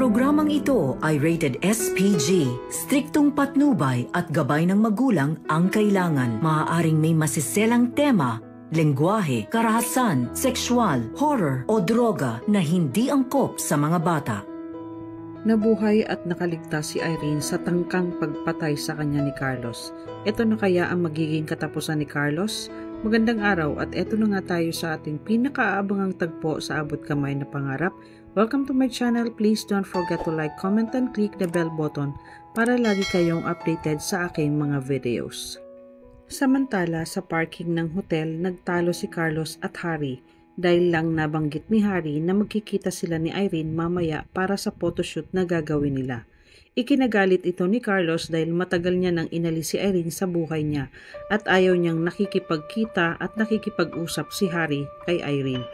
programang ito ay rated SPG. Striktong patnubay at gabay ng magulang ang kailangan. Maaaring may masiselang tema, lengguwahe, karahasan, sexual, horror o droga na hindi angkop sa mga bata. Nabuhay at nakaligtas si Irene sa tangkang pagpatay sa kanya ni Carlos. Ito na kaya ang magiging katapusan ni Carlos? Magandang araw at eto na nga tayo sa ating pinakaabangang tagpo sa Abot Kamay na Pangarap. Welcome to my channel. Please don't forget to like, comment, and click the bell button para lagi kayong updated sa aking mga videos. Samantala, sa parking ng hotel, nagtalo si Carlos at Harry dahil lang nabanggit ni Harry na magkikita sila ni Irene mamaya para sa photoshoot na gagawin nila. Ikinagalit ito ni Carlos dahil matagal niya nang inalis si Irene sa buhay niya at ayaw niyang nakikipagkita at nakikipag-usap si Harry kay Irene.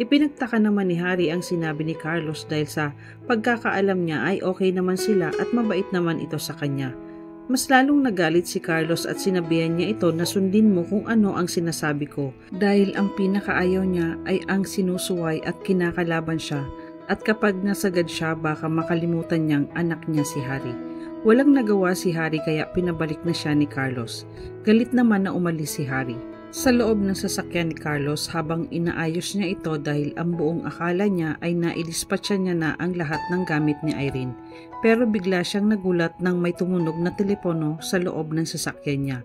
Ipinagtaka naman ni Harry ang sinabi ni Carlos dahil sa pagkakaalam niya ay okay naman sila at mabait naman ito sa kanya. Mas lalong nagalit si Carlos at sinabihan niya ito na sundin mo kung ano ang sinasabi ko dahil ang pinakaayaw niya ay ang sinusuway at kinakalaban siya at kapag nasagad siya baka makalimutan niyang anak niya si Harry. Walang nagawa si Harry kaya pinabalik na siya ni Carlos. Galit naman na umalis si Harry sa loob ng sasakyan ni Carlos habang inaayos niya ito dahil ang buong akala niya ay nailispatsa niya na ang lahat ng gamit ni Irene. Pero bigla siyang nagulat nang may tumunog na telepono sa loob ng sasakyan niya.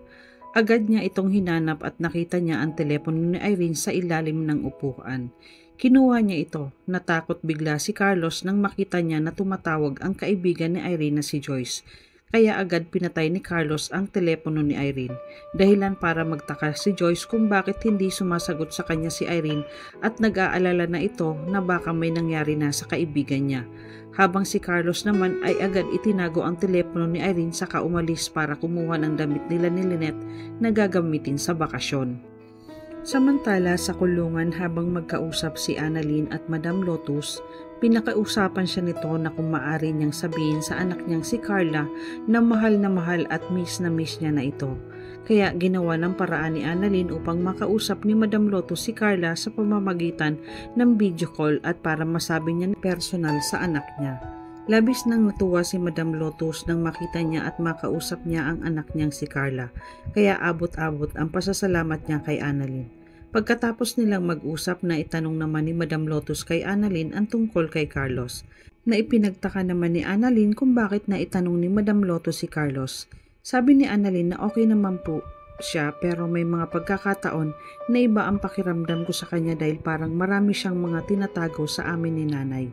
Agad niya itong hinanap at nakita niya ang telepono ni Irene sa ilalim ng upuan. Kinuha niya ito. Natakot bigla si Carlos nang makita niya na tumatawag ang kaibigan ni Irene na si Joyce. Kaya agad pinatay ni Carlos ang telepono ni Irene. Dahilan para magtaka si Joyce kung bakit hindi sumasagot sa kanya si Irene at nag-aalala na ito na baka may nangyari na sa kaibigan niya. Habang si Carlos naman ay agad itinago ang telepono ni Irene saka umalis para kumuha ng damit nila ni Lynette na gagamitin sa bakasyon. Samantala sa kulungan habang magkausap si Annalyn at Madam Lotus, pinakausapan siya nito na kung maaari niyang sabihin sa anak niyang si Carla na mahal at miss na miss niya na ito. Kaya ginawa ng paraan ni Annalyn upang makausap ni Madam Lotus si Carla sa pamamagitan ng video call at para masabi niya personal sa anak niya. Labis nang natuwa si Madam Lotus nang makita niya at makausap niya ang anak niyang si Carla, kaya abot-abot ang pasasalamat niya kay Annalyn. Pagkatapos nilang mag-usap na itanong naman ni Madam Lotus kay Annalyn ang tungkol kay Carlos, na ipinagtaka naman ni Annalyn kung bakit na itanong ni Madam Lotus si Carlos. Sabi ni Annalyn na okay naman po siya pero may mga pagkakataon na iba ang pakiramdam ko sa kanya dahil parang marami siyang mga tinatago sa amin ni nanay.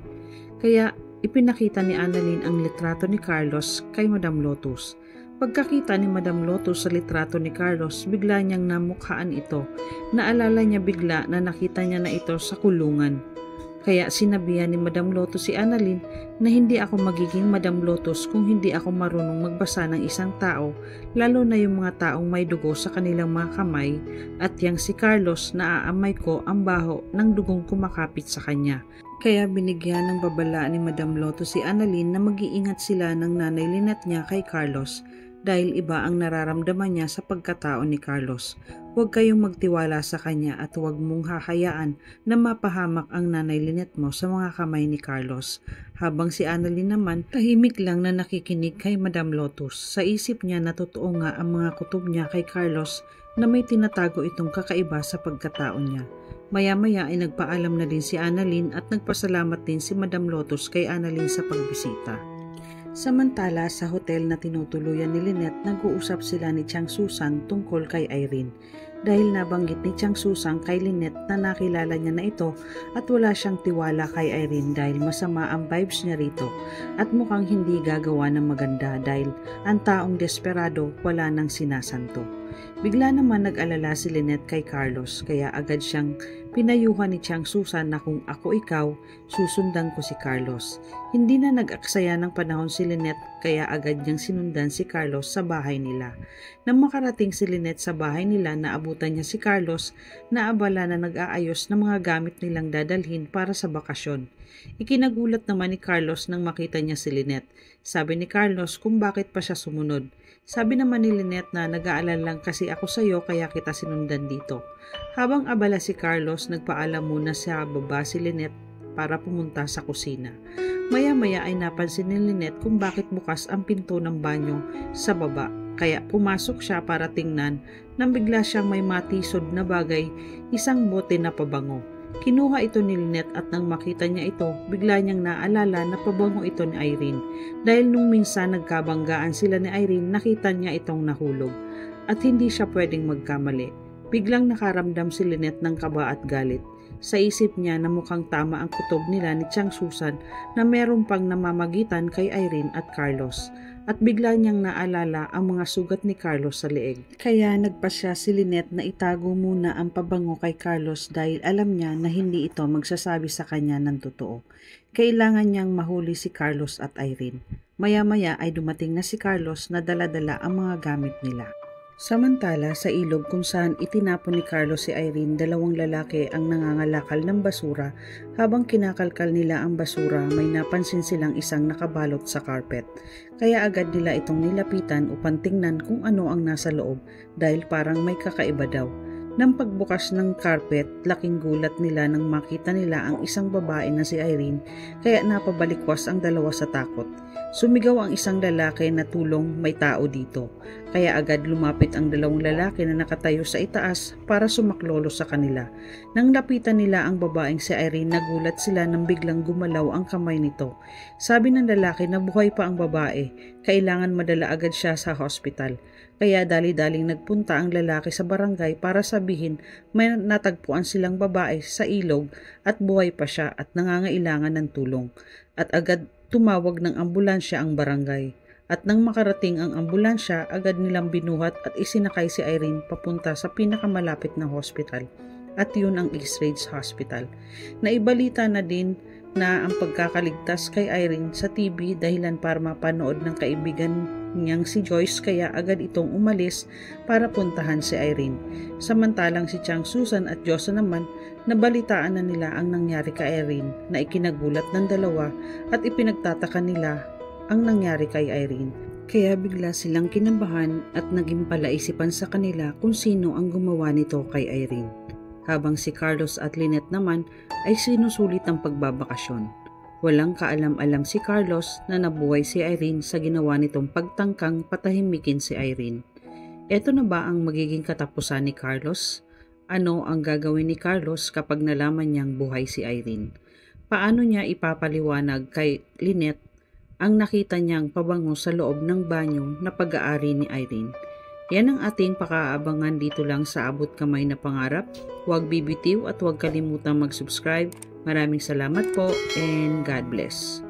Kaya ipinakita ni Annalyn ang litrato ni Carlos kay Madam Lotus. Pagkakita ni Madam Lotus sa litrato ni Carlos, bigla niyang namukhaan ito. Naalala niya bigla na nakita niya na ito sa kulungan. Kaya sinabihan ni Madam Lotus si Annalyn na hindi ako magiging Madam Lotus kung hindi ako marunong magbasa ng isang tao, lalo na yung mga taong may dugo sa kanilang mga kamay at yang si Carlos na aamay ko ang baho ng dugong kumakapit sa kanya. Kaya binigyan ng babala ni Madam Lotus si Annalyn na mag-iingat sila ng nanay Lynette niya kay Carlos dahil iba ang nararamdaman niya sa pagkatao ni Carlos. Huwag kayong magtiwala sa kanya at huwag mong hahayaan na mapahamak ang nanay Lynette mo sa mga kamay ni Carlos. Habang si Annalyn naman, tahimik lang na nakikinig kay Madam Lotus. Sa isip niya na totoo nga ang mga kutob niya kay Carlos na may tinatago itong kakaiba sa pagkatao niya. Maya-maya ay nagpaalam na din si Annalyn at nagpasalamat din si Madam Lotus kay Annalyn sa pagbisita. Samantala sa hotel na tinutuluyan ni Lynette, nag-uusap sila ni Chang Susan tungkol kay Irene. Dahil nabanggit ni Chang Susan kay Lynette na nakilala niya na ito at wala siyang tiwala kay Irene dahil masama ang vibes niya rito at mukhang hindi gagawa ng maganda dahil ang taong desperado wala nang sinasanto. Bigla naman nag-alala si Lynette kay Carlos kaya agad siyang pinayuhan ni Chang Susan na kung ako ikaw, susundan ko si Carlos. Hindi na nag-aksaya ng panahon si Lynette kaya agad niyang sinundan si Carlos sa bahay nila. Nang makarating si Lynette sa bahay nila, naabutan niya si Carlos na abala na nag-aayos ng mga gamit nilang dadalhin para sa bakasyon. Ikinagulat naman ni Carlos nang makita niya si Lynette. Sabi ni Carlos kung bakit pa siya sumunod. Sabi naman ni Lynette na nag-aalala lang kasi ako sa iyo kaya kita sinundan dito. Habang abala si Carlos, nagpaalam muna sa baba si Lynette para pumunta sa kusina. Maya-maya ay napansin ni Lynette kung bakit bukas ang pinto ng banyo sa baba. Kaya pumasok siya para tingnan nang bigla siyang may matisod na bagay, isang bote na pabango. Kinuha ito ni Lynette at nang makita niya ito, bigla niyang naalala na pabango ito ni Irene. Dahil nung minsan nagkabanggaan sila ni Irene, nakita niya itong nahulog. At hindi siya pwedeng magkamali. Biglang nakaramdam si Lynette ng kaba at galit. Sa isip niya na mukhang tama ang kutob nila ni Chang Susan na meron pang namamagitan kay Irene at Carlos. At bigla niyang naalala ang mga sugat ni Carlos sa leeg. Kaya nagpasya si Lynette na itago muna ang pabango kay Carlos dahil alam niya na hindi ito magsasabi sa kanya ng totoo. Kailangan niyang mahuli si Carlos at Irene. Maya-maya ay dumating na si Carlos na dala-dala ang mga gamit nila. Samantala sa ilog kung saan itinapon ni Carlos si Irene, dalawang lalaki ang nangangalakal ng basura. Habang kinakalkal nila ang basura, may napansin silang isang nakabalot sa carpet. Kaya agad nila itong nilapitan upang tingnan kung ano ang nasa loob dahil parang may kakaiba daw. Nang pagbukas ng carpet, laking gulat nila nang makita nila ang isang babae na si Irene, kaya napabalikwas ang dalawa sa takot. Sumigaw ang isang lalaki na tulong, may tao dito. Kaya agad lumapit ang dalawang lalaki na nakatayo sa itaas para sumaklolo sa kanila. Nang lapitan nila ang babaeng si Irene, nagulat sila nang biglang gumalaw ang kamay nito. Sabi ng lalaki na buhay pa ang babae, kailangan madala agad siya sa hospital. Kaya dali-daling nagpunta ang lalaki sa barangay para sabihin may natagpuan silang babae sa ilog at buhay pa siya at nangangailangan ng tulong. At agad tumawag ng ambulansya ang barangay. At nang makarating ang ambulansya, agad nilang binuhat at isinakay si Irene papunta sa pinakamalapit na hospital. At yun ang East Ridge Hospital. Naibalita na din na ang pagkakaligtas kay Irene sa TV dahilan para mapanood ng kaibigan niyang si Joyce, kaya agad itong umalis para puntahan si Irene. Samantalang si Chang Susan at Josa naman, nabalitaan na nila ang nangyari kay Irene na ikinagulat ng dalawa at ipinagtataka nila ang nangyari kay Irene. Kaya bigla silang kinabahan at naging palaisipan sa kanila kung sino ang gumawa nito kay Irene. Habang si Carlos at Lynette naman ay sinusulit ang pagbabakasyon. Walang kaalam-alam si Carlos na nabuhay si Irene sa ginawa nitong pagtangkang patahimikin si Irene. Eto na ba ang magiging katapusan ni Carlos? Ano ang gagawin ni Carlos kapag nalaman niyang buhay si Irene? Paano niya ipapaliwanag kay Lynette ang nakita niyang pabango sa loob ng banyo na pag-aari ni Irene? Yan ang ating pakaabangan dito lang sa Abot Kamay na Pangarap. Huwag bibitiw at huwag kalimutang mag-subscribe. Maraming salamat po and God bless.